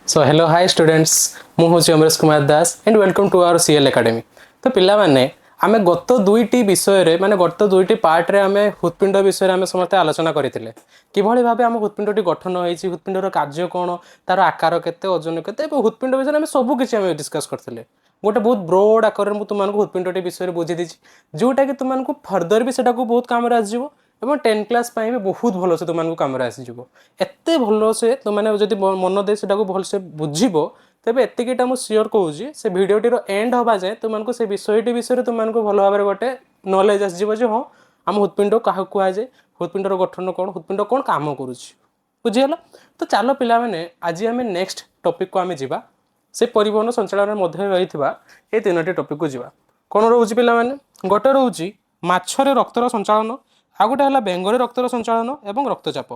So hello hi students मु हूँ Amaresh Kumar Das and welcome to our CL academy. तो पिला माने आमे गत दुईटी विषय रे माने गत दुईटी पार्ट रे आमे हृत्पिंड विषय रे आमे समस्त आलोचना करथिले किभଳି भाबे आम हृत्पिंडटी गठन होईछि हृत्पिंडर कार्य कोन तार आकार केते ओजन केते एवं हृत्पिंड विषय आमे सब किछि आमे डिस्कस करथिले गोटे बहुत ब्रोड आकार मु तुमनको हृत्पिंडटी विषय रे बुझी दिछि जोटा कि तुमनको फर्दर भी सेटा को बहुत काम रे आजिवो एवं 10 क्लास भी बहुत भल से तुमको कम आसीज एत भल से तुमने जब मन दे से भलसे बुझब तेज एतिकटा मुझे सियोर कौची से भिडटी एंड हवा जाए तुमको से विषयटी विषय तुमको भल भाव गोटे नॉलेज आसो हाँ आम हृत्पिंड क्या कहुए हृत्पिंडर गठन कौन हृत्पिंड कौन कम करुझीगला। तो चलो पिला माने आज आम नेक्स्ट टॉपिक को आम जा से परिवहन संचालन मध्य रही ये तीनो टॉपिक को जा कौन रोच पे गोटे रोच माछरे रक्तर संचालन आ गोटे है बेंगरे रक्तर संचालन एवं रक्तचाप।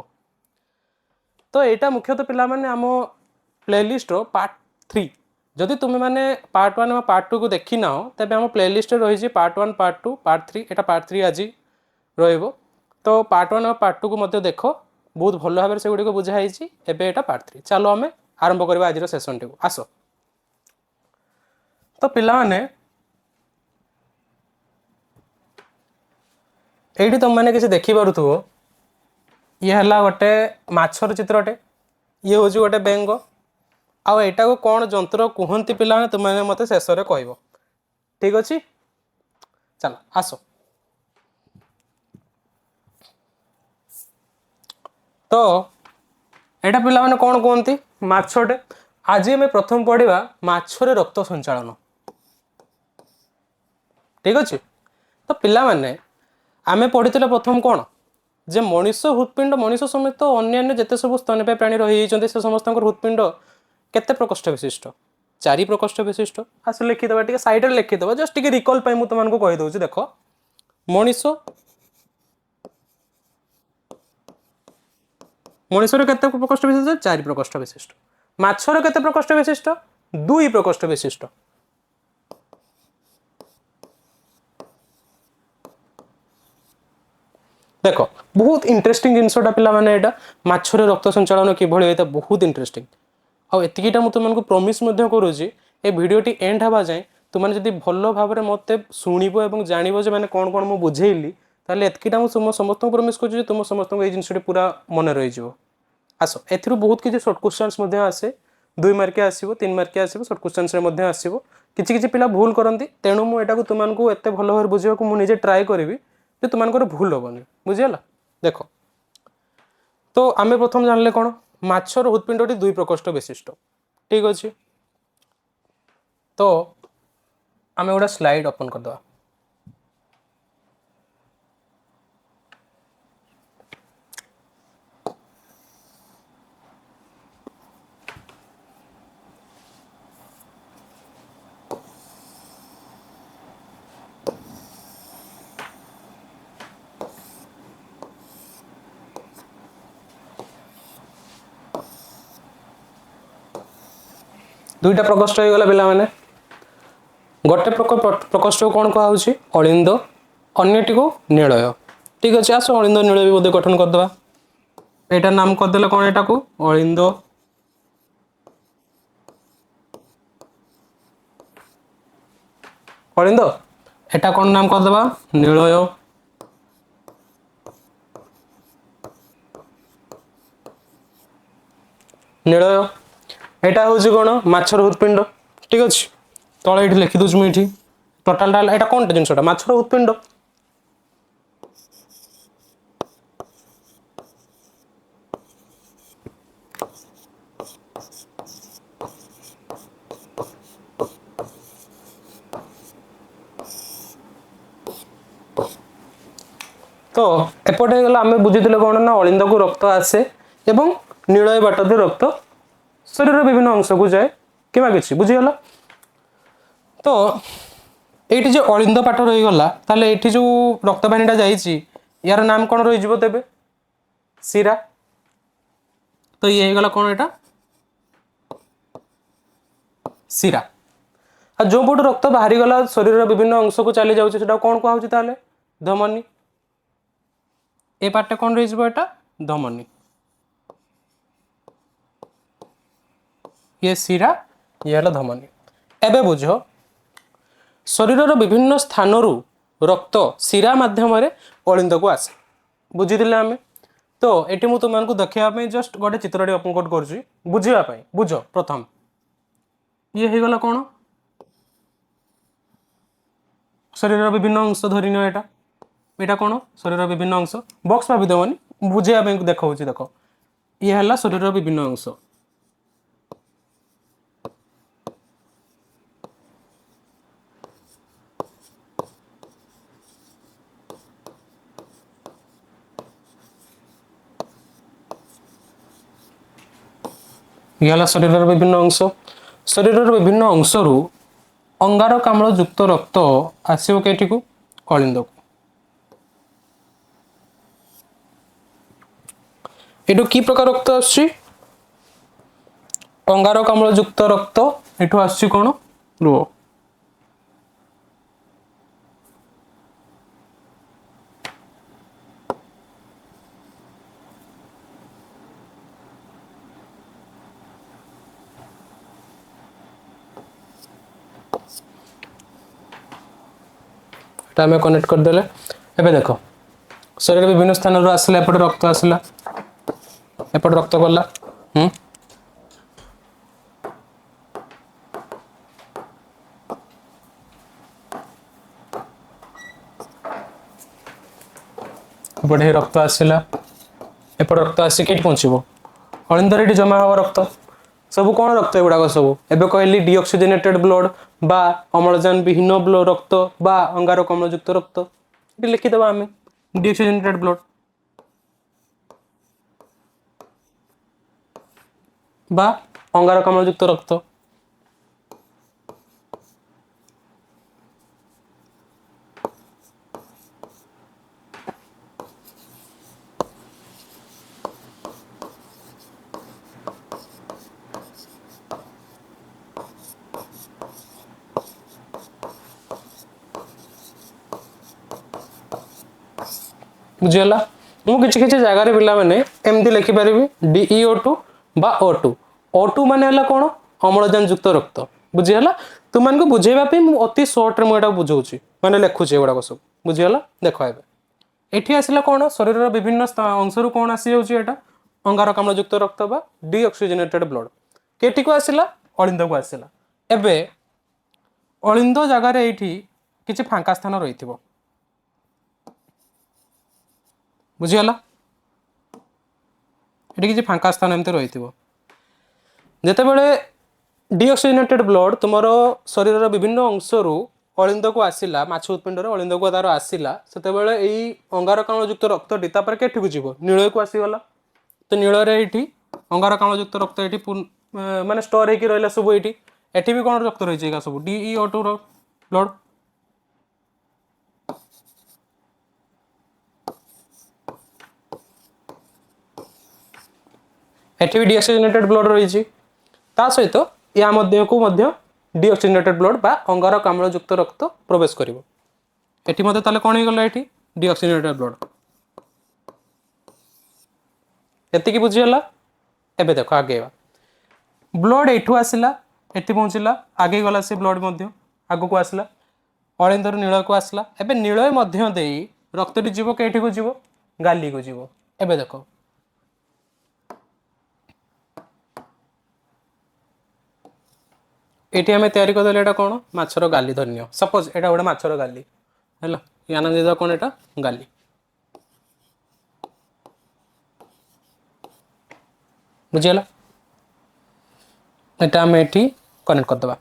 तो यहाँ मुख्यतः पिला माने आम प्लेलिस्ट पार्ट 3 जदि तुम्हें माने पार्ट 1 और पार्ट 2 को देखी ना तेज आम प्लेलिस्ट रही पार्ट 1 पार्ट 2 पार्ट 3 यहाँ पार्ट 3 आज रो। तो पार्ट 1 और पार्ट 2 को देख बहुत भल भाव से गुड़ी बुझाई एवं यहाँ पार्ट 3 चलो आम आरंभ करवा आज सेसन टी आस। तो पिला माने ये तुम मैंने किसी देखिपु ये है गोटे माछर चित्रटे ये हूँ गोटे बेंग आईटा को कौन जंत्र कहती पिला तुमने मत शेष में कह ठीक अच्छे चल आस। तो यहाँ पिला माने कौन कहती माछटे आज आम प्रथम पढ़ा माछरे रक्त संचालन ठीक अच्छे। तो पिला माने आमे पढ़ी प्रथम कौन जे मनीष हृत्पिंड मनीष समेत अन्य जिते सब स्तनपायी प्राणी रही से समस्त हृत्पिंड केते प्रकोष्ठ विशिष्ट 4 प्रकोष्ठ विशिष्ट आस लिखिदेवा टे सैड में लिखिदेव जस्ट टे रिकल मुझे तुमको कहीदे देख मनीष मनीषर केते प्रकोष्ठ विशिष्ट 4 प्रकोष्ठ विशिष्ट माछर केते प्रकोष्ठ विशिष्ट 2 प्रकोष्ठ विशिष्ट। देख बहुत इंटरेस्टिंग जिनसटा पिला माने एटा माछरे रक्त संचालन किभଳି होता बहुत इंटरेस्टिंग आतीटा मुझे तुमको प्रमिश करुँची ए भिडटी एंड हवा जाए तुमने जब भल भाव में मत शुणव और जानव जे मैंने कौन कौन मुझे बुझेली ताले एतकीटा मुझे समस्त प्रमिश कर तुम समस्त ये जिनसटी पूरा मन रही आस ए बहुत किसी सर्ट क्वेश्चन आसे 2 मार्किया आसो 3 मार्किया आसो सर्ट क्वेश्चन आसो किसी पिला भूल करती तेणु मुझे तुमको एत भल भाव बुझा मुझे ट्राए करी जे तुमको भूल हेनी बुझीगला। देख तो आम प्रथम जानले कौन माछर हृत्पिंडटी 2 प्रकोष्ठ विशिष्ट ठीक अच्छे। तो आम गोटे स्लाइड ओपन करदे दुईटा प्रकोष्ठ हो गला पिला माने गोटे प्रकोष्ठ को कौन कहुच्छी अलिंद अन्यटी को निलय ठीक अच्छे। आस अलिंद निलय भी बोधे गठन करदे यहाँ नाम करदे कौन यहाँ को अलिंद अलिंद एटा कौन नाम करदे निलय निलय एटा हूँ कौन माछर हृत्पिंड ठीक अच्छे। तले ये लिखिदे मुझे टोटालटा यहाँ कौन जिनसा माछर हृत्पिंड तो एपटे गला आम बुझी कौन ना अलिंद को रक्त आसे एवं निलय बाट दे रक्त शरीर विभिन्न अंश को जाए कि किसी बुझीगला। तो ये जो अलिंद पाठ रहीगला ताले ये जो रक्तवाहिनीटा जाइए यार नाम कौन रही तेबे शिरा। तो ये गला कौन यहाँ शिरा आ जो पट रक्त बाहरी गला शरीर विभिन्न अंश को चली जाऊँ कौन कहुच्छे धमनी ए पार्ट कौन रही धमनी ये शिरा ये है धमनी। एबे बुझ शरीर विभिन्न स्थान रक्त शिरा मध्यम अलिंद को आसे बुझीदे आम। तो ये मुझे तुमको देखापी जस्ट गोटे चित्रटी अपलोड कर बुझापी बुझ प्रथम ये हो गला कौन शरीर विभिन्न अंश धरी नियो यहाँ कौन शरीर विभिन्न अंश बॉक्स भाभी देवनी बुझापी देखा देख ये है शरीर विभिन्न अंश। यह शरीर विभिन्न अंश शरीर विभिन्न अंश अंगारकाम्ल युक्त रक्त आसो कई को कलिंद को। ये कि प्रकार रक्त आसुची अंगारकाम्ल युक्त रक्त एठू आसुची कौन रुह आम कनेक्ट करदे। एबे देख शरीर विभिन्न स्थान आसला एपटे रक्त आसला एपटे रक्त गला एपटे रक्त आसला एपटे रक्त आसिक पहुँचब अलिंदर ये जमा हम रक्त सब कौन रक्त एगुड़ाक सब एबे कहली डीऑक्सीजनेटेड ब्लड बा अम्लजान विहीन रक्त बा अंगारकाम्ल युक्त रक्त ये लिखिदेव आम डीऑक्सीजनेटेड ब्लड बा अंगारकाम्ल युक्त रक्त। बुझीगला मुझे किसी जगार पे एमती लिखिपारि DeO2 बा O2 O2 माने कौन अम्लजान युक्त रक्त बुझीगला तुमको बुझेवाई मुझे अति सर्ट मुझे बुझाऊँ मैंने लिखुचे एगुड़ाक सब बुझीगला देख एठी आसला कौन शरीर विभिन्न अंश कौन आसी जाऊँगा अंगारकाम्ल युक्त रक्त बा डीऑक्सीजनेटेड ब्लड केटी को आसला अलिंद को आसला। एबे अलिंद जगार ये किसी फांका स्थान रही बुझीगला ये किसी फांका स्थान एमती रही जिते बड़े डीऑक्सीजनेटेड ब्लड तुम शरीर विभिन्न अंश अलिंद को आसला माछ उत्पिंड अलिंद को तार आसला से अंगारकाम्ल युक्त रक्तटी तापर केठी को जीव नील को आसीगला। तो नील ये अंगारकाम्ल युक्त रक्त ये माने स्टोर होकर रहा सब ये भी कौन रक्त रही है सब DeO2 ब्लड एठी भी डीऑक्सीजनेटेड ब्लड रही सहित या को डीऑक्सीजनेटेड ब्लड बा अंगारकाम्ल युक्त रक्त प्रवेश करिवो एठी मते ताले कोन गला एठी डीऑक्सीजनेटेड ब्लड एति की बुझियला। एबे देखो आगे ब्लड एठू आसला एठी पहुंचला आगे गला से ब्लड मध्य आगु को आसला अलिंदर नील को आसला एबे नील मध्य देई रक्तटी जीव केठी को जीव गाली को जीव। एबे देखो ये आम तैयारी करदे एटा कौन माछर गाली धरनीय सपोज एटा गोटे माछर गाली है याना दे कौन एटा गाली बुझीगला एटा आम एठी कनेक्ट करदबा।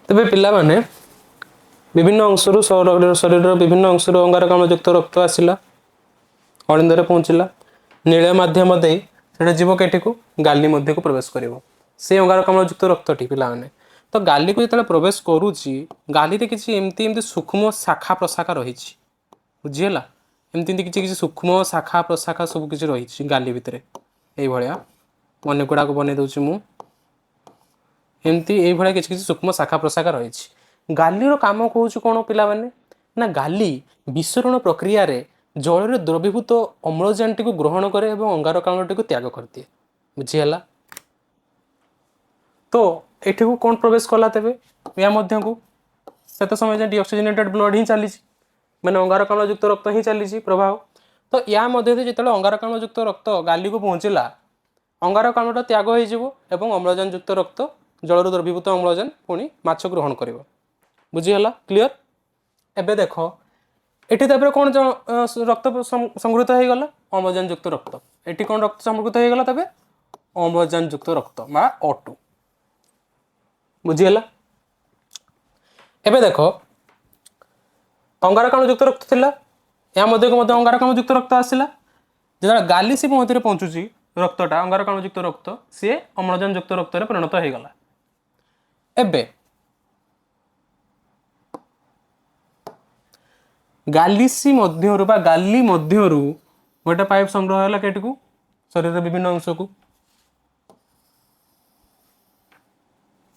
तेबे पिला माने विभिन्न अंश शरीर विभिन्न अंश अंगारकाम्ल युक्त रक्त आसला अलिंदरे पहुँचला नील माध्यम दे जीव केटी को गाली मध्य को प्रवेश कर से अंगारकाम्ल युक्त रक्तटी पिला माने तो गाली को जो प्रवेश करुच्ची गाली किसी एमती एमती सूक्ष्म शाखा प्रशाखा रही बुझीगला एमती किसी सूक्ष्म शाखा प्रशाखा सब किसी रही गाली भितर ये अनेक गुड़ाक बन दूसरी मु एमती ये किसी सूक्ष्म शाखा प्रशाखा रही। गालीर कम कौच कौन पाने ना गाली विसरण प्रक्रिया रे जल द्रवीभूत अम्लजान टी ग्रहण करे और अंगारकाम्ल टी त्याग कर दिए। बुझीगला। तो एठी को कौन प्रवेश कला तेबे या मध्य को सेत समय जे डीऑक्सीजनेटेड ब्लड ही चली माने अंगारकाम्ल युक्त रक्त ही चली प्रभाव। तो या मध्य जो अंगारकाम्ल युक्त रक्त गाली को पहुँचला अंगारकाम्ल त्याग हो अम्लजान युक्त रक्त जल द्रवीभूत अम्लजान पुणी माछ ग्रहण कर। बुझीगला क्लीयर। एबे देख एटी तापर कौन रक्त संगृहित हो गला अम्लजान युक्त रक्त। एटी कौन रक्त संगृहित हो गला तबे अम्लजान युक्त रक्त बा O2। बुझीगला। एबे देख अंगारकाम्ल युक्त रक्त थिला या मध्य को अंगारकाम्ल युक्त रक्त आसिला जो गाली सी मध्य पहुँचुची रक्तटा अंगारकाम्ल युक्त रक्त सी अम्लजान युक्त रक्त रे परिणत हो गला। एबे गालीसी मध्यरु बा गाली मध्यरु गोटे पाइप संग्रह है केटी को शरीर विभिन्न अंश को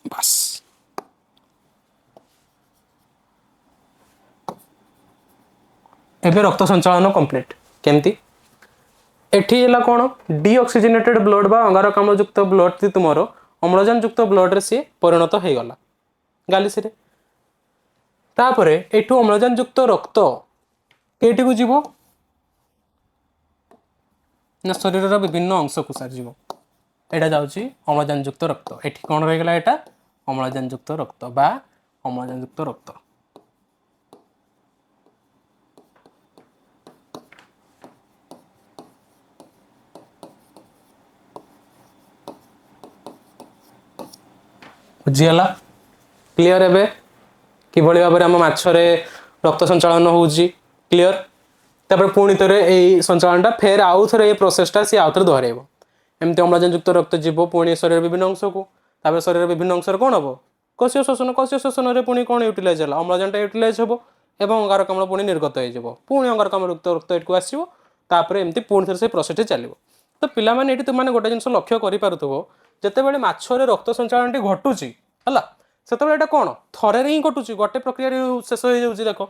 बस एबे रक्त संचालन कंप्लीट केमती एठी हला कोन डीऑक्सीजनेटेड ब्लड बा अंगारकाम्ल युक्त ब्लड थी तुमरो अम्लजान युक्त ब्लड रे से परिणत हो गला गालीसी रे। तापरे एठू अम्लजान युक्त रक्त केटी को जीवो ना शरीर विभिन्न अंश को सार जीवो एटा जाउची अम्लजान युक्त रक्त। एठी कोन रह गला एटा अम्लजान युक्त रक्त बा अम्लजान युक्त रक्त। बुझीगला क्लीयर। एबे किभली भाव में आम माछरे रक्त संचालन होउची क्लीयर। तापर पुणी थे यही संचालनटा फेर आउ थे ये प्रोसेसटा सी आउ थे दोहराइब एमती अम्लजान युक्त रक्त जीव पुणी शरीर विभिन्न अंश को तापर शरीर विभिन्न अंश कौन हम कोशीय शोषण पुणी कौन यूटिलाइज है अम्लजानटा यूटिलाइज हम और अंगारकाम्ल पुणी निर्गत हो पुणी अंगारकाम्ल युक्त रक्त एटू आसो तापर एमती पुणी थे से प्रोसेस चलो। तो पिलामाने ये तुमने गोटे जिन लक्ष्य करूँ जितेबाला माछरे रक्त संचालन घटुची है से कौन थरे ही घटुची गोटे प्रक्रिया शेष हो जाऊँगी। देख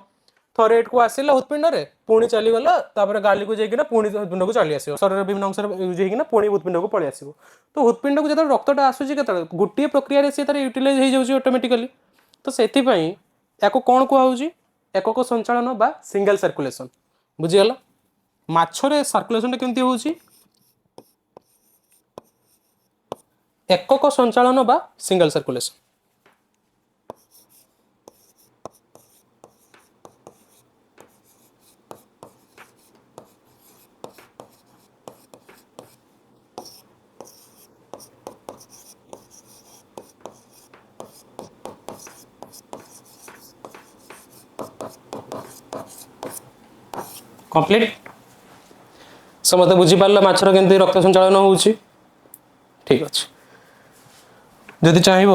थरे एट को आसला हृत्पिंड में पुणी चलीगला गाली को जाइए पुणी हृत्पिंड को चली आस शरीर विभिन्न अंश यूज होना पुणी हृत्पिंड को पलि आस। तो हृत्पिंड को जो रक्तटा आसूसी के गोटे प्रक्रिया सी तार यूटिलाइज हो जाऊँगी ऑटोमेटिकली। तो से या कौन कहुच्छी एकक संचालन बा सिंगल सर्कुलेशन। बुझीगला। माछरे सर्कुलेशन केमती होउची एकक संचालन बा सिंगल सर्कुलेशन। कंप्लीट समझते बुझीपार माछर केमती रक्त संचालन होउची ठीक अच्छे। जदि चाहिए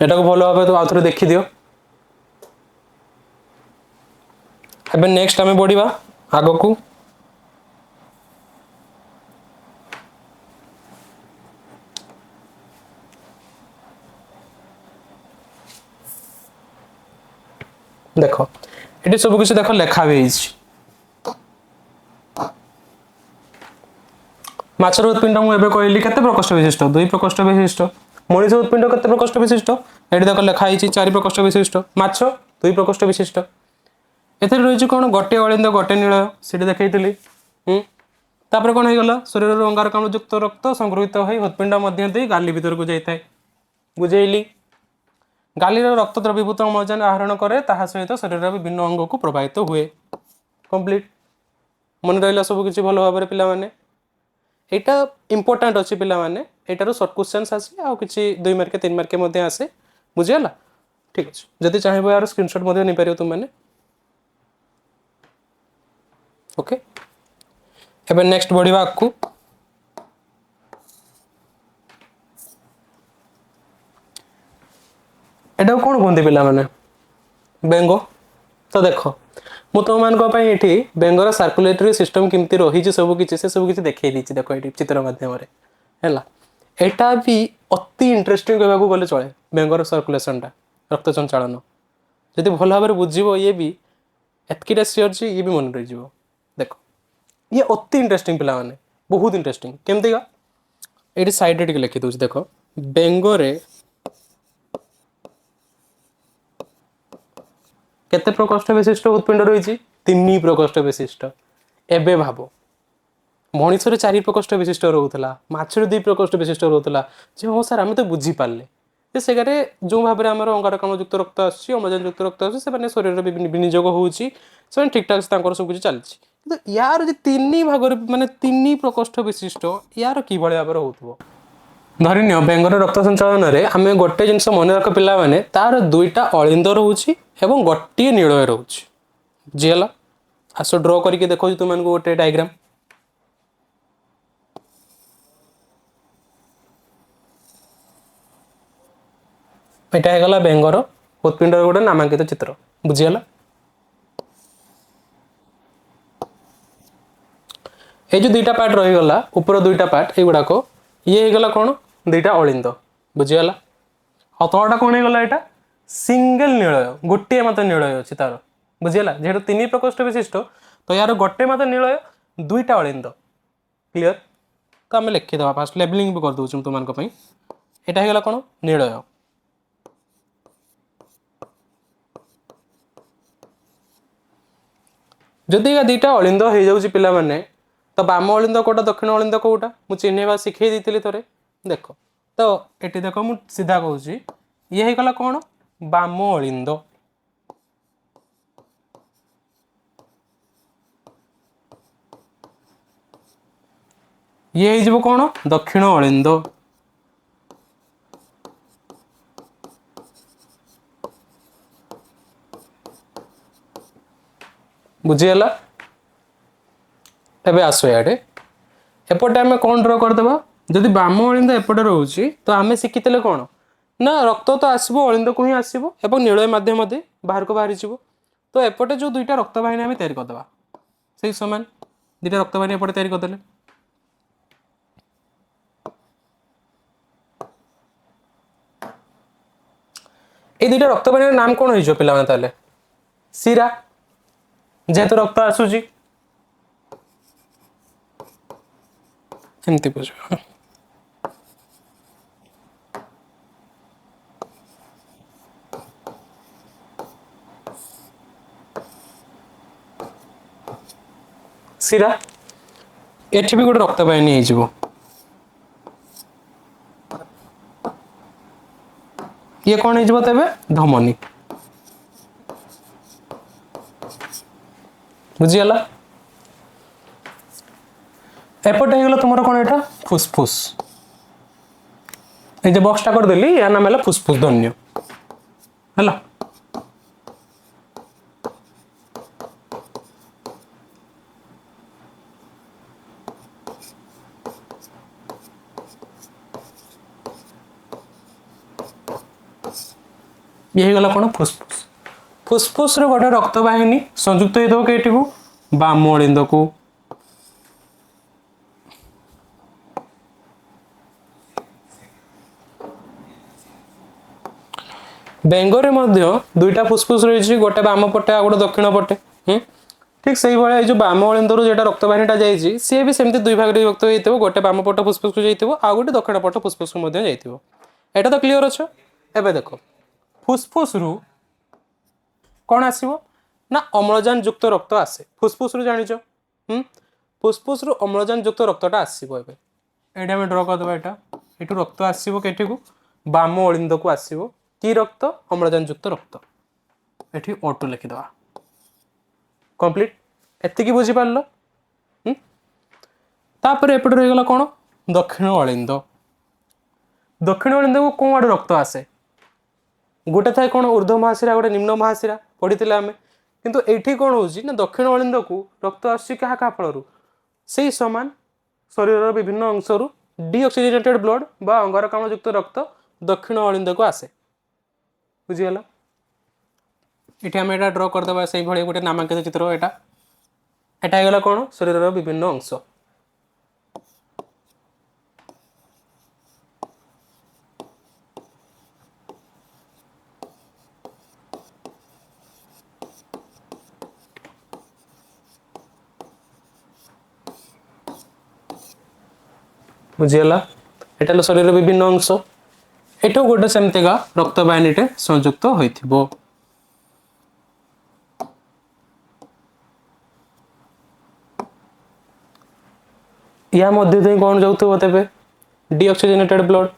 एटा को भल भाव तो आउ थे देखी दियो। एबे नेक्स्ट आम बढ़िया आग को देख ये सब किसी देख लेखा भी माछर हृत्पिंड मुझे कहली के प्रकोष्ठ विशिष्ट 2 प्रकोष्ठ विशिष्ट मनीष हृत्पिंड के प्रकोष्ठ विशिष्ट ये देख लिखाई 4 प्रकोष्ठ विशिष्ट माछ 2 प्रकोष्ठ विशिष्ट एथे रही कौन गोटे अलिंद गोटे नीलय सीट देखी तापर कौन होगा शरीर अंगारकाम्ल युक्त रक्त संगृहित हो हृत्पिंड मध्य गाली भीतर को जाए बुझेली गाली रक्त द्रवीभूत अम्लजान आहरण करे ताहा सहित शरीर विभिन्न अंग को प्रभावित हुए। कंप्लीट मन रहा सब किसी भल भाव पे यहाँ इंपोर्टाट अच्छी पे यार सर्ट क्वेश्चन आसे आ कि 2 मार्क 3 मार्क आसे बुझीगला ठीक अच्छे। जदि चाहिए यार स्क्रीनशॉट नहीं पार तुमने ओके। एबे नेक्स्ट बढ़िया आगू एटा कौन कहते पिला माने बेंग। तो देख मु तुम ये बेंगर सर्कुलेटरी सिस्टम केमती रही सब किसी से सब किसी देखई देख ये चित्र माध्यम है। यहाँ भी अति इंटरेस्टिंग कहवाक गले चले बेंगर सर्कुलेशनटा रक्त संचालन जदि भल भाव बुझे ये भी एतकीटा सियोर जे ये भी मन रही देख ये अति इंटरेस्टिंग पिला माने बहुत इंटरेस्टिंग केमती का ये साइड टे लिखी दूसरी देख बेंगरे केते प्रकोष्ठ विशिष्ट हृत्पिंड रही 3 प्रकोष्ठ विशिष्ट एबे भाव मनीषर 4 प्रकोष्ठ विशिष्ट रोला मछर 2 प्रकोष्ठ विशिष्ट रोला हाँ सार आम तो बुझीपारे जे सेगारे जो भाव में आम अंगारकाम्लयुक्त रक्त आमलजान युक्त रक्त आसे शरीर विनियोग होती ठीक ठाक सब कुछ चलती यार जो 3 भाग माने 3 प्रकोष्ठ विशिष्ट यार कि भाव हो धरिनिय बेंगर रक्त संचालन में आम गोटे जिनस मन रख पिला माने तार 2टा अलिंद रोचे और गोटे नीलय रोचे बुझीगला आस ड्र करके देखो तुमको गोटे डायग्राम यहाँ होगा बेंगर हृत्पिंड गोटे नामांकित चित्र बुझीगला ये जो 2टा पार्ट रहीगला ऊपर 2टा पार्ट युड़ाक ये होगा कौन 2टा अलिंद बुझीगला और तलटा कौन होगा यहाँ सिंगल नीलय गोटे मत नीलय अच्छी तार बुझीगला जेहेतु 3 प्रकोष्ठ विशिष्ट तो यार गोटे मत नीलय 2टा अलिंद क्लीयर तो आम लिखिदे फास्ट लेबलिंग भी करदे तुम यहाँ होगा कौन नीलय जदि 2टा अलिंद हो जाऊँ पिला माने तो बाम अलिंद कौटा दक्षिण अलिंद कौटा मुझे चिन्हवा शिखे दी थे देख तो ये देख मुझे सीधा कहूँ ये होगा कौन बाम अलिंद ये हो कौन दक्षिण अलिंद बुझीगला एबे आसो याडे एपटे आम कौन ड्र करदे जदि बाम अलिंद एपटे रोचे तो आम शिखी कौन ना रक्त तो आसो अलिंद को ही आसो और नीलय माध्यम बाहर को बाहरी जीव तो एपटे जो 2टा रक्तवाहिनी आम तैयारी करदे से सामान 2टा रक्तवाहिनी एपटे तैयारी करदे ये 2टा रक्तवाहिनी नाम कौन हो पिला ताले शिरा जेहेतु रक्त आसूची एमती बुझ शिरा एठी भी गोटे रक्तवाहिनी हो ये कौन हो तेबे धमनी बुझीगला एपटे होगा तुम कौन यहाँ फुसफुस ये जो बक्सटा करदेली या नाम है फुसफुस धन्य है ये होगा कौन फुसफुस फुसफुस गोटे रक्तवाहिनी संयुक्त हो कईटी को बाम अलिंद को बेंगरे 2टा फुसफुस रही गोटे बाम पटे आ गोटे दक्षिण पटे ठीक से भाई जो बाम अलिंद जो रक्तवाहिनीटा जाइए सी भी सेमती 2 भाग विभक्त हो गोटे बाम पट फुसफुस को जाइए आ गोटे दक्षिण पट फुसफुस को जाइए यहाँ तो क्लीयर अच्छे एवं देख फुसफुस रु कौन आसो ना अम्लजान युक्त रक्त आसे फुसफुस रु जानिच फुसफुस रु अम्लजान युक्त रक्तटा आसो ये ड्र करदे यहाँ ये रक्त आसो कईटी को बाम अलिंद को आसो कि रक्त अम्लजान युक्त रक्त ये O2 लिखिद कंप्लीट एति बुझीपार तापर एपटे रहीगला कौन दक्षिण अलिंद दक्षिण अलिंद को कौन आड़े रक्त आसे गोटे थाए कौन ऊर्ध्व महाशिरा गोटे निम्न महाशिरा पढ़ी आम किंतु एठी कौन हो दक्षिण अलिंद को रक्त आसी क्या फल से समान शरीर विभिन्न अंशरू डीऑक्सीजनेटेड ब्लड बा अंगारकाम्लयुक्त रक्त दक्षिण अलिंद को आसे बुझीगला ये आम यहाँ ड्र करदे से भाई गोटे नामांकित चित्र यहाँ होगा कौन शरीर विभिन्न अंश बुझीगला एटा शरीर विभिन्न अंश एठो गोटे सेमतिका रक्तवाहिनीटे संयुक्त होइथिबो। या मध्य देई कोन जाउथबो तेबे डीऑक्सीजनेटेड ब्लड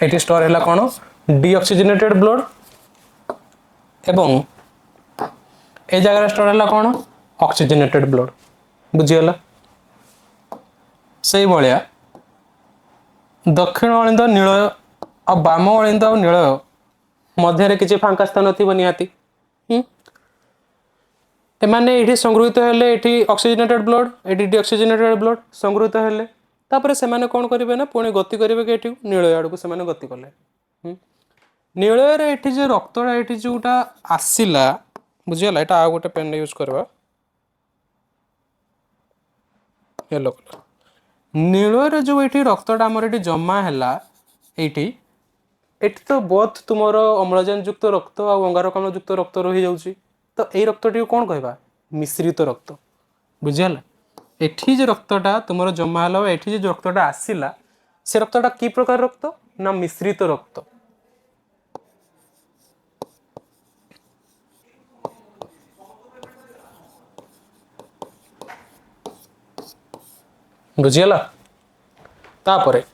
एटी स्टोर हैला कोन डीऑक्सीजनेटेड ब्लड एवं ए जगह स्टोर हैला कोन ऑक्सीजनेटेड ब्लड बुझीगला। सही भलिया दक्षिण अलिंद नीलय आ बाम अलिंद आ नीलय मध्य किसी फांका स्थान थी निहाती एमाने एठी संग्रहित हेले एठी ऑक्सीजनेटेड ब्लड एठी डीऑक्सीजनेटेड ब्लड संग्रहित हेले तापर से माने कोन करिवे ना पुणी गति करिवे कि एठी नीलय आडू से माने गति कले नीलय रे एठी जे रक्तटा एठी जोटा आसीला बुझियला एटा आ गोटे पेन यूज करबा येलो कलर नीलय रे जो एठी रक्तटा हमर एठी जमा हैला एठी एठी तो बहुत तुमरो अम्लजान युक्त रक्त आ अंगारकाम्ल युक्त रक्त रही जाउची तो एई रक्तटी कोन कहबा मिश्रित रक्त बुझियला। एठी जे रक्तटा तुमरो जमा हला एठी जे रक्तटा आसीला से रक्तटा की प्रकार रक्त ना मिश्रित रक्त बुझियला। तापरे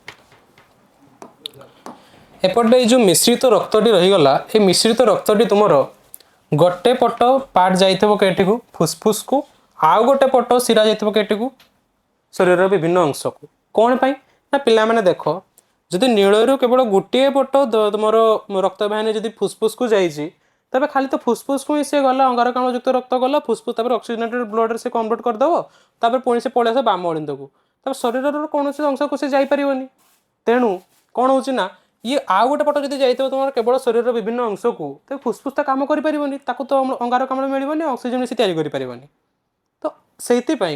एपटे जो मिश्रित रक्तटी रही गला ए मिश्रित रक्तटी तुमरो गोटे पट पार्ट जाइथबो केठी को फुसफुस को आउ गोटे पट सिरा जाइथबो केठी को शरीर विभिन्न अंश को कोन पई ना पिला माने देखो जदि नीलयरु केवल गोटे पट तुमरो रक्तवाहिनी जदि फुसफुस को जाइछि तबे खाली तो फुसफुस को ही से गला अंगारकाम्ल युक्त रक्त गला फुसफुस तापर ऑक्सीजनेटेड ब्लड रे से कन्वर्ट कर दबो तापर पुणी से पळे आसे बाम अलिंद को तब शरीर कोनोसी अंश को से जाई परिबनी तेणु कोन होची ना ये आ गोटे पट जदि जाइतो तुम केवल शरीर विभिन्न अंश को तो फुसफुस तो काम करि परिबनी ताकू तो अंगारकाम्ल मिलबनी ऑक्सीजन से तैयारी करि परिबनी तो सेति पई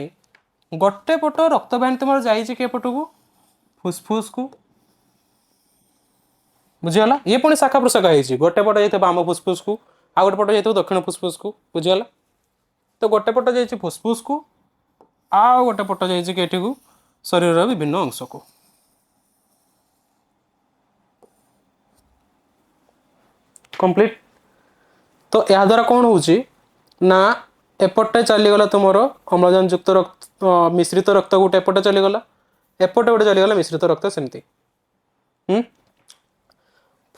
गोटे पट रक्तवाहिनी तुम जाइछि के पट को फुसफुस को बुझिगला ये पुणी शाखा प्रशाखा होइछि गोटे पट जाइतो बाम फुसफुस को आ गोटे पट जाइतो दक्षिण फुसफुस को बुझिगला। तो गोटे पट जाइछि फुसफुस को आ गोटे पट जाइछि केठी को शरीर विभिन्न अंश को कंप्लीट। तो या द्वारा कौन होउछि ना एपटे चलीगला तुमर अम्लजान युक्त रक्त मिश्रित रक्त गोटे एपटे चलीगला एपटे गोटे चलीगला मिश्रित रक्त सेमती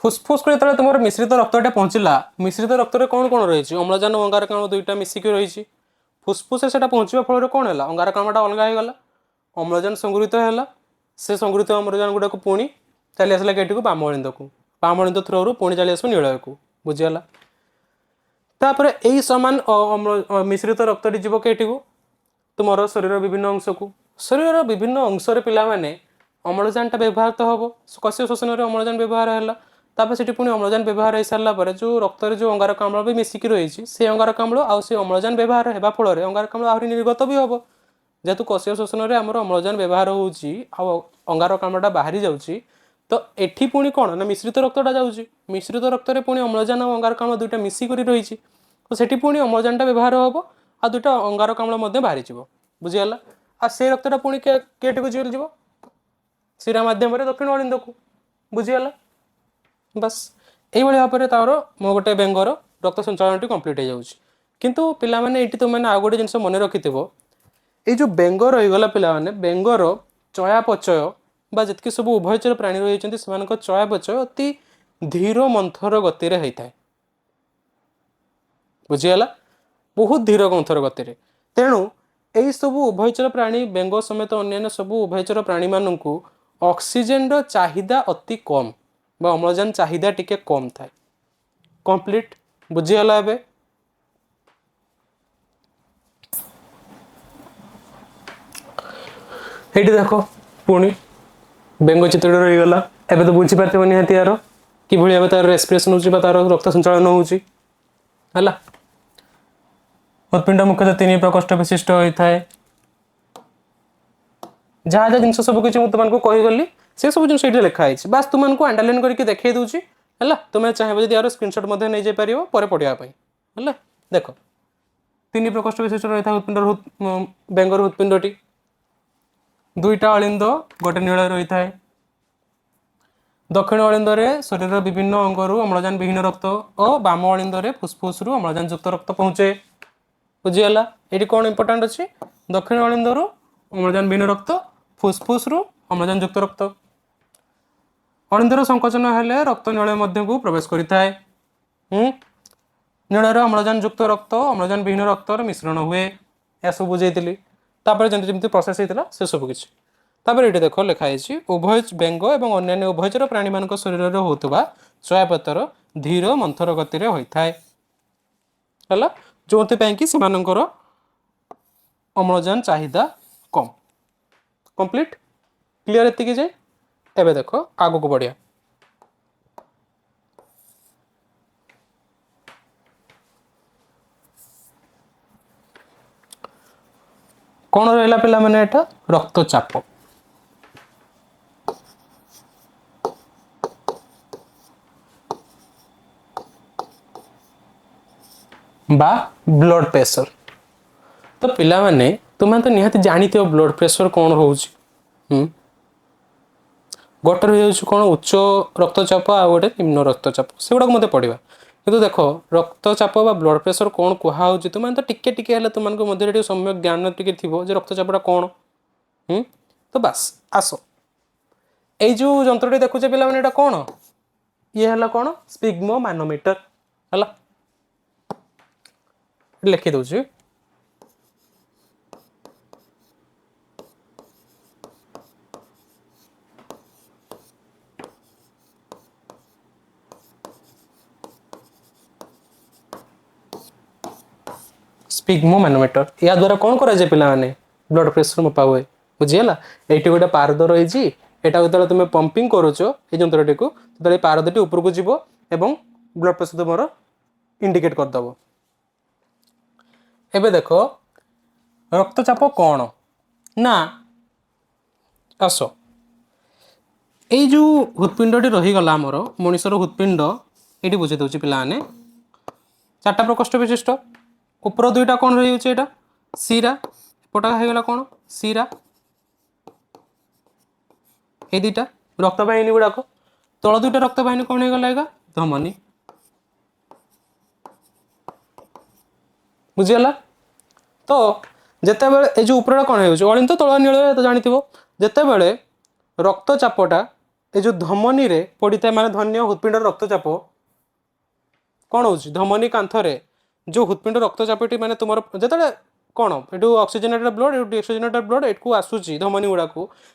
फुसफुस को जो तुम मिश्रित रक्तटे पहुँचला मिश्रित रक्त में कौन कौन रही अम्लजान और अंगारकाम्ल दुईटा मिसिक रही फुसफुस से पहुँचा फल कौन है अंगारकाम्लटा अलग होगा अम्लजान संगृहित है से संगृहित अम्लजान गुड़ा को पुणी चली आसला केटी को बाम अलिंद को बाम अलिंद थ्रो पुणी चली आस नीलय को बुझीगला। तापर यही सामान मिश्रित रक्तटी जीव केटी को तुम शरीर विभिन्न अंश को शरीर विभिन्न अंश पे अम्लजानटा व्यवहार तो हम कस्य शोषण में अम्लजान व्यवहार है तापर से पुणी अम्लजान व्यवहार हो सारापर जो रक्त जो अंगारकाम्ल भी मिसिकी रही से अंगारकाम्ल आउ से अम्लजान व्यवहार होगा फल अंगारकाम्ल आहरी निर्गत भी हम जेहेतु कस्य शोषण में आमर अम्लजान व्यवहार हो अंगारकाम्लटा बाहरी जाऊँगी तो एठी पुणी कौन ना मिश्रित रक्तटा जाऊँगी मिश्रित रक्त में पुणी अम्लजान और अंगारकाम्ल दुईटा मिसिक रही तो सेठी पुणी अम्लजानटा व्यवहार हम आ दुईटा अंगारकाम्ल बाहरी जीव बुझीगला। आ से रक्तटा पुणी केटी को जीव शिरा मध्यम दक्षिण अलिंद को बुझीगला। बस यही भाव में तार मो गोटे बेंगर रक्त संचालन कंप्लीट हो जाऊँगी किंतु पिला माने एठी तुम मैंने आउ गोटे जिनस मन रखिथिबो ये जो बेंग रहीगला पिला माने बेंगर चयापचय बा जितकी सब उभयचर प्राणी रही से चयापचय अति धीर मंथर गति रे होता है बुझीगला बहुत धीर मंथर गति रे तेणु यही सब उभयचर प्राणी बेंग समेत अन्य सब उभयचर प्राणी मानू ऑक्सीजन रो चाहिदा अति कम बा अम्लजान चाहिदा टिके कम थाए कंप्लीट बुझीगला। एबे एठी देखो पुणी बेंग चित्र रहीगला एबे तो बुझी पार्थिव निहाती यार कि भाई तार रेस्पिरेशन हो तार रक्त संचालन होउची हला। हृत्पिंड मुख्यतः 3 प्रकोष्ठ विशिष्ट होता है जहाँ जहाँ जिन सब किसी तुमको कहीगली से सब जिन लिखाई बास तुमको अंडरलाइन करके देखा दूसरी है तुम्हें चाहिए जब यार स्क्रीनशॉट नहीं जापर पर पढ़ापी है देख 3 प्रकोष्ठ विशिष्ट रही है हृत्पिंड बेंगर हृत्पिंडटी 2टा अलिंद गोटे नील रही है दक्षिण अलिंद शरीर विभिन्न अंगरू अम्लजान विहीन रक्त और बाम अलिंद फुस्फुस अम्लजान युक्त रक्त पहुँचे बुझीगला ये कौन इंपोर्टाट अच्छी दक्षिण अलिंद अम्लजान विहीन रक्त फुस्फुस अम्लजान युक्त रक्त अलिंदर संकोचन हेले रक्त नील मध्य को प्रवेश करें नीलर अम्लजान युक्त रक्त अम्लजान विहीन रक्तर मिश्रण हुए या सब बुझेली जमी प्रोसेस होता से सब किसी ये देख लिखाई उभय बेंग और अन्य उभयचर प्राणी मान शरीर होता चयापतर धीर मंथर गति होता है जो कि अम्लजान चाहिदा कम कंप्लीट क्लियर एति जाए एबे देख आगो को बढ़िया कौन रहा पिला माने एटा रक्तचाप बा ब्लड प्रेशर तो पिला माने तुम्हें तो निहाती जानी ब्लड प्रेशर कौन रोच गोटे रही कौन उच्च रक्तचाप आ गए निम्न रक्तचाप से गुड़ा मत पढ़ा किंतु देख रक्तचाप बा ब्लड प्रेशर कौन कहुच्छी तुम तो टिके टिके तुम सम्यक ज्ञान टी थी रक्तचापटा कौन तो बास आस ये जो जंत्रटी देखुचे पिला माने कौन ये है कौन स्पिग्मो मानोमीटर है लिखि दूसरी स्पिग्मो मानोमीटर या द्वारा कौन करा जाए पिला माने ब्लड प्रेशर मपा हुए बुझीगला ये गोटे पारद रही यहाँ जो तुम पंपिंग करुच ये जंत्रटी को तो पारदटी ऊपर को जीव एवं ब्लड प्रेशर तुम इंडिकेट करदेव एबे देख रक्तचाप कौन ना आस ये जो हृत्पिंडटी रहीगला आमर मनीषर हृत्पिंड ये बुझे दूसरी पिला माने 4टा प्रकोष्ठ विशिष्ट ऊपर 2टा कौन रही है सीरा एपटा होगा कौन सीरा ये 2टा रक्तवाहिनी गुड़ाक तल 2टा रक्तवाहिनी कौन होगा धमनी बुझीगला तो जिते बड़े ये जो ऊपर कौन हो अलिंद तल नील तो जानी जिते बड़े रक्तचापटा ये जो धमनी रे पड़ी था माने धन्य हृत्पिंड रक्तचाप कौन हो धमनी कांथरे जो हृत्पिंड रक्तचापटी माने तुम जो कौन ये ऑक्सीजनेटेड ब्लड ये डिऑक्सीजनेटेड ब्लड एटू आसूची धमनी गुड़ा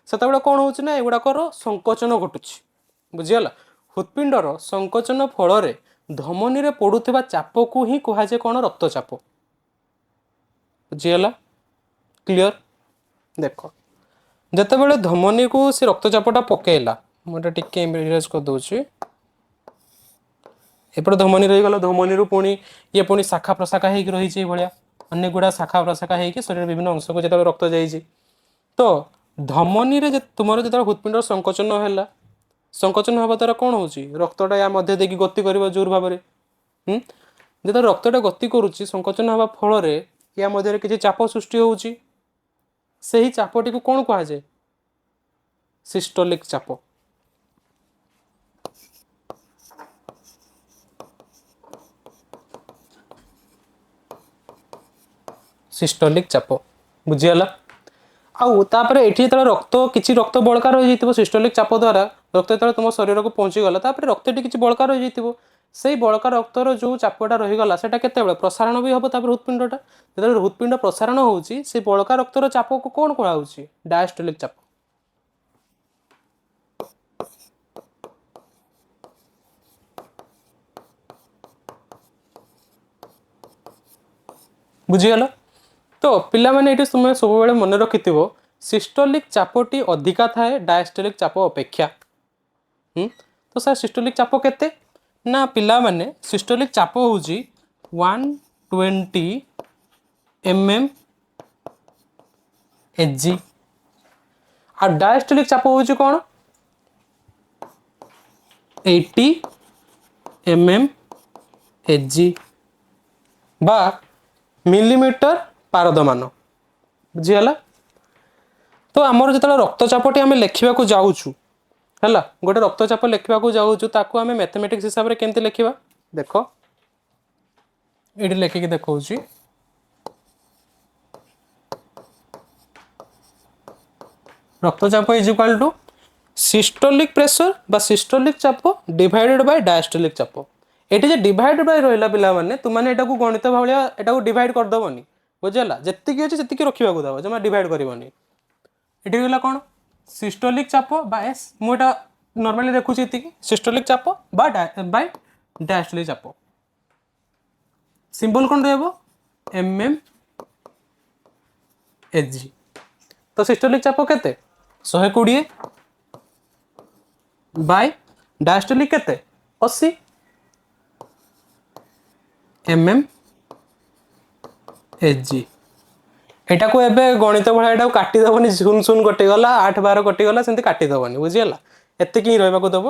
से कौन होना एगुड़ाकर संकोचन घटुची बुझीगला हृत्पिंडर संकोचन फल धमनी रे पड़ुवा चाप को ही कहुए कौन रक्तचाप बुझीगला क्लियर देख जिते बड़े धमनी को सी रक्तचापटा पकेला मुझे टिके इरेज कर दूसरी एपटे धमनी रहीगला धमनी पुणी ये पुणी शाखा प्रशाखा हो रही भाया अनेक गुड़ा शाखा प्रशाखा हो शरीर विभिन्न अंश को जो रक्त जाइए तो धमनी रे तुम जो हृत्पिंड संकोचन है संकोचन हवा द्वारा कौन हो रक्तटा या मध्य देखिए गति कर जोर भाव में जो रक्तटा गति करुच्ची संकोचन हवा फल या मध्य किसी चाप सृष्टि होची से ही चापटी को कौन कहुए सिस्टोलिक चाप सिस्टोलिक चाप बुझीगला आउ तापर एठी जो रक्त किसी रक्त बड़का रही सिस्टोलिक चाप द्वारा रक्त जो तुम शरीर को पहुँचीगला रक्तटी किसी बड़का रही से बड़का रक्तर जो चापटा रहीगला से प्रसारण भी हम हृत्पिंडटा जो हृत्पिंड प्रसारण होची से बड़का रक्तर चाप को कौन कहुच्छी डायस्टोलिक चाप बुझीगला तो पिला माने ये तुम सब मन रखि सिस्टोलिक चापटी अधिका थाए डायस्टोलिक चाप अपेक्षा तो सर सिस्टोलिक चाप केते ना पिला माने सिस्टोलिक चाप होची 120 mm Hg और डायस्टोलिक चाप होची कौन 80 mmHg बा मिलीमीटर पारदमान बुझीगला। तो आमर जो रक्तचापटी आम लिखा जाऊँ है गोटे रक्तचाप लिखा जाऊँ ताकू आम मैथमेटिक्स हिसाब से केमती लिखा देख ये लिखिकी देखा रक्तचाप is equal to systolic pressure बा सिस्टोलिक चाप डिवाइडेड बाय डायस्टोलिक चाप। ये जे डिवाइड बाय रहा पिला माने तुमने एटा को गणित भाया एटा को डिवाइड करदेवनी बुझेगा जितकी अच्छे से रखा दब जमा डिवाइड करनी। ये गला कौन सिस्टोलिक चाप एस मुझे नॉर्मली देखुची सिस्टोलिक चाप बाय डायस्टोलिक चाप सिंबल कौन रहा mmHg। तो सिस्टोलिक चाप केते 120 बाय डायस्टोलिक केते 80 mmHg। एटा को एबे गणित भाया एटा काटिदेवनी शून शून कटिगला 8 12 कटिगला सेमती काटिदेवनी बुझीगला एतिक ही रहा दब।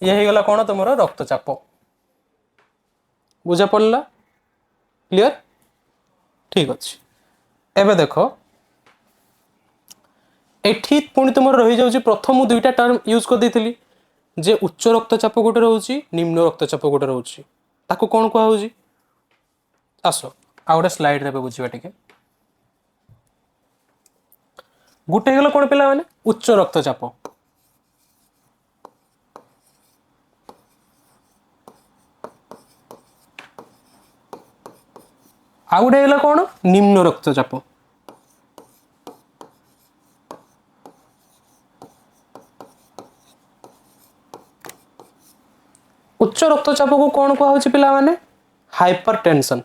ये होगला कौन तुम रक्तचाप बुझा पड़ा क्लियर ठीक अच्छे। एबे देख एठी पुणी तुम रही जाऊँ प्रथम दुईटा टर्म यूज कर देती जे उच्च रक्तचाप गोटे रोचे निम्न रक्तचाप गोटे रोचे ताको कौन कहुची आस आ गए स्लाइड रे बुझा टे गोटे गला कौन पिला माने उच्च रक्तचाप आ गए गला कौन निम्न रक्तचाप। उच्च रक्तचाप को कौन कहुची पिला माने हाइपरटेंशन।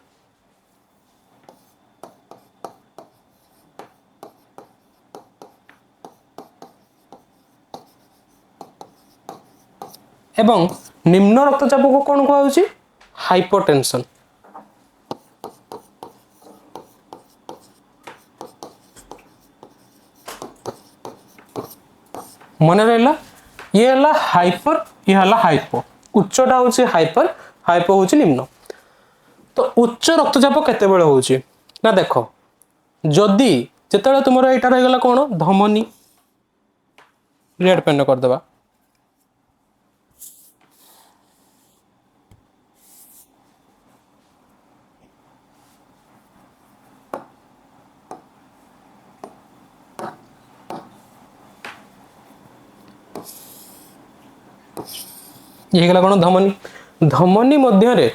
एवं निम्न रक्तचाप को कौन कहुची हाइपोटेंशन। मन रहा ये है हाइपर ये है हाइपो उच्चटा हूँ हाइपर हाइपो हूँ निम्न। तो उच्च रक्तचाप केते बेले होची ना देख जदि जिते तुम यहाँ रहीगला कौन धमनी रेड पेन करदे ये गला कौन धमनी धमनी मध्य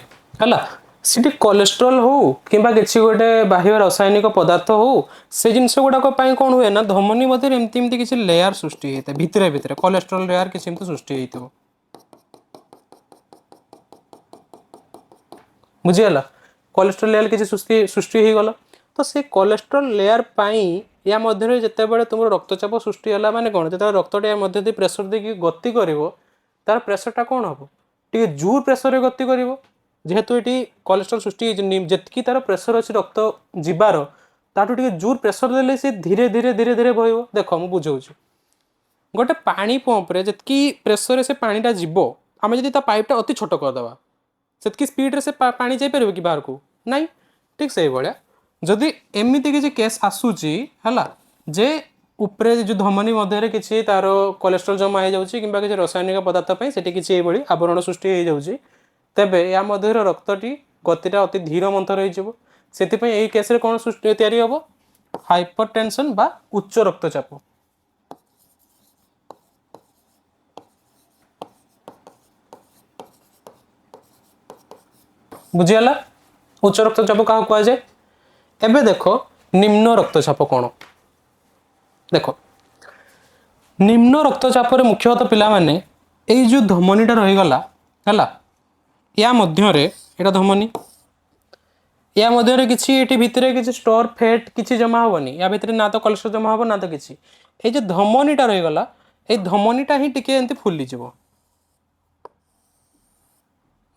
सीटी कोलेस्ट्रॉल हो कि किसी गोटे बाह्य रासायनिक पदार्थ हो से जिनस गुड़ाक कौन हुए ना धमनी मध्य एमती किसी लेयर सृष्टि होता है भितर भितर कोलेस्ट्रॉल लेयर किसी सृष्टि होता बुझीगला कोलेस्ट्रॉल लेयर किसी सृष्टि हो गला। तो से कोलेस्ट्रॉल लेयर या मध्य जिते बड़े तुम रक्तचाप सृष्टि है माने कौन जो रक्तटा मध्य प्रेसर देकी गति कर तार प्रेसरटा कौन हम टे जोर प्रेसर गति कर जेहेतु ये कोलेस्ट्रॉल सृष्टि जी तार प्रेसर अच्छी रक्त जीवार ताठू टे जोर प्रेसर देले से धीरे धीरे धीरे धीरे बहब देख मुझे बुझाऊँ गोटे पानी पंप्रे जी प्रेसर से पानीटा जीव आम जी पाइपटा अति छोट करदे से स्पीड्रे से पानी जापर कि बाहर को नाई ठीक से भाया जदि एमती किसी केस आसूची है जे उपरे जो धमनी मध्य किसी तार कोलेस्ट्रॉल जमा हो जाए कि किसी रासायनिक पदार्थ से किसी ये आवरण सृष्टि हो जाए तेबे या मध्य रक्तटी गतिटा अति धीर मंथर हो केस कौन सृष्टि तैयारी हम हाइपरटेंशन बा उच्च रक्तचाप। बुझीगला उच्च रक्तचाप क्या कहुए। एबे देख निम्न रक्तचाप कौन देख निम्न रक्तचाप मुख्यतः पिला माने यही जो धमनीटा रहीगला है या मध्य एटा धमनी या मध्य किसी ये भितर किसी स्टोर फैट किसी जमा हेनी या भितर ना तो कोलेस्ट्रॉल जमा हम ना तो किसी ये जो धमनीटा रहीगला ये धमनीटा ही टिके एमती फुलीज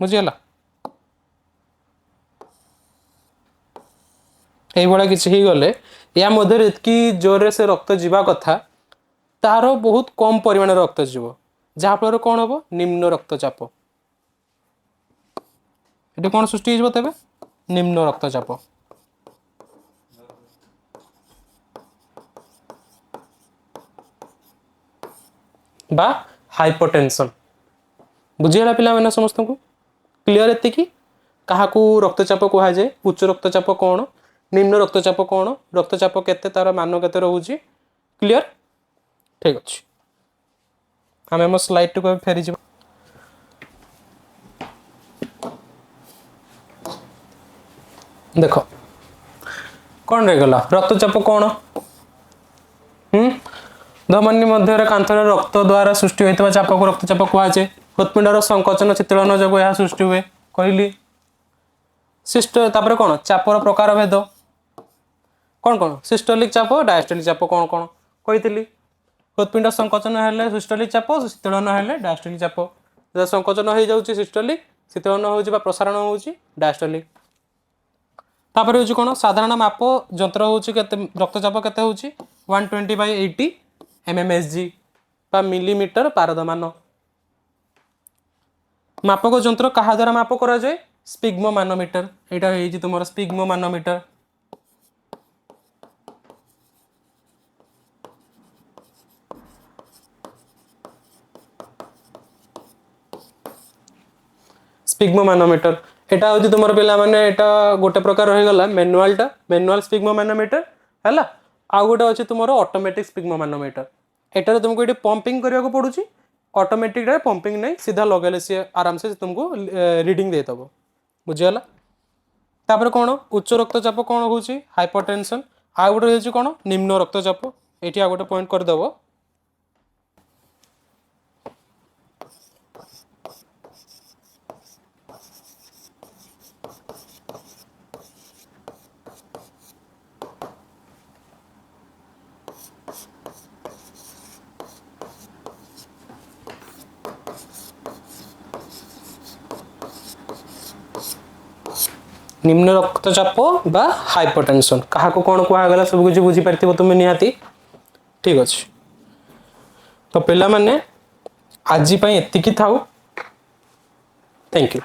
बुझीगला ये किसी ही गले या मध्य की जोर से रक्त जीवा कथा तार बहुत कम परिमाण रक्त जीव जहाँफल कौन हम निम्न रक्तचाप। ये कौन सृष्टि हो तेरे निम्न रक्तचाप बा हाइपरटेंशन बुझीगला पिला मैंने समस्त को क्लीयर एति क्या रक्तचाप कह जाए उच्च रक्तचाप कौन निम्न रक्तचाप कौन रक्तचाप केते तार मान केते रोचे क्लीयर ठीक अच्छे आम आम स्लाइड को फेरी जा देख कौन रहीगला रक्तचाप कौन धमनी मध्य कांथर रक्त द्वारा सृष्टि होता चाप को रक्तचाप कहुए हृत्पिंडर संकोचन शीतलन जो यह सृष्टि हुए कहली सिस्ट तापर कौन चापर प्रकार भेद कौन कौन सिस्टोलिक चाप डायस्टोलिक चाप कौन कौन कही हृत्पिंड संकोचन हेले सिस्टोलिक चाप शीतलन हेले डायस्टोलिक चाप संकोचन हो जाऊँगी सिस्टोलिक शीतलन हो प्रसारण हो डायस्टोलिक तापर हूँ कौन साधारण माप जंत्र हूँ रक्तचाप केते हूँ 120/80 mmSg बा मिलीमीटर पारदमान मापक जंत्र कहा द्वारा माप करा जाए स्पिग्मो मानोमीटर यहाँ हो तुम स्पिग्मो मानोमीटर स्पिग्मो मानोमीटर एटा हूँ तुम पिला माने एटा गोटे प्रकार रहीगला मैनुअल स्पिग्मो मानोमीटर है आउ गोटे अच्छे तुम ऑटोमेटिक स्पिग्मो मानोमीटर एटार तुमको ये पंपिंग करने को पड़ू ऑटोमेटिक पंपिंग नहीं सीधा लगेले सी आराम से तुमको रीडिंग देदेव बुझीगला तापर कौन उच्च रक्तचाप कौन हूँ हाइपरटेंशन आउ गोटे हूँ कौन निम्न रक्तचाप ये आ गोटे पॉइंट करदेव निम्न रक्तचाप बा हाइपरटेंशन क्या कौन कहगला सब कुछ बुझीपार तुम्हें निहाती ठीक अच्छे तो पिला माने आज एतिकी थाउ थैंक यू।